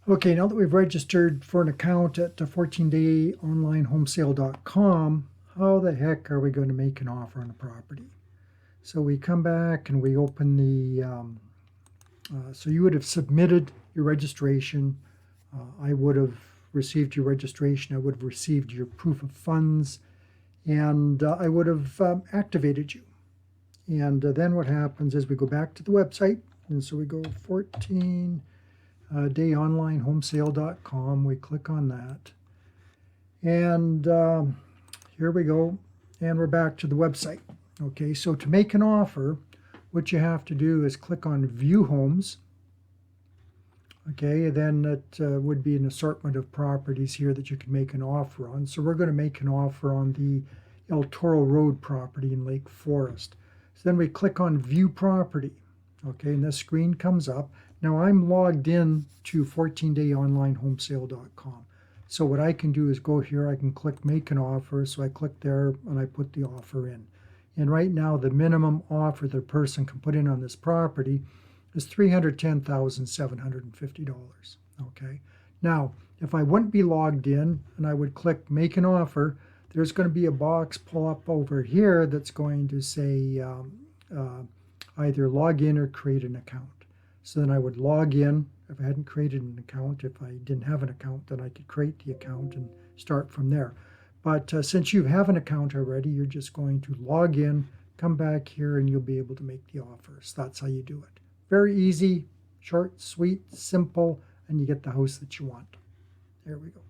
Okay, now that we've registered for an account at 14dayonlinehomesale.com, how the heck are we going to make an offer on a property? So we come back and we open the, so you would have submitted your registration. I would have received your registration. I would have received your proof of funds, and I would have activated you. And then what happens is we go back to the website, and so we go 14dayonlinehomesale.com. We click on that, and here we go, and we're back to the website. Okay, so to make an offer, what you have to do is click on View Homes. Okay, then it would be an assortment of properties here that you can make an offer on. So we're going to make an offer on the El Toro Road property in Lake Forest. So then we click on View Property. Okay, and this screen comes up. Now I'm logged in to 14dayonlinehomesale.com. So what I can do is go here, I can click Make an Offer. So I click there and I put the offer in. And right now the minimum offer the person can put in on this property is $310,750. Okay. Now, if I wouldn't be logged in and I would click Make an Offer, there's going to be a box pull up over here that's going to say either log in or create an account. So then I would log in. If I hadn't created an account, if I didn't have an account, then I could create the account and start from there. But since you have an account already, you're just going to log in, come back here, and you'll be able to make the offer. So that's how you do it. Very easy, short, sweet, simple, and you get the house that you want. There we go.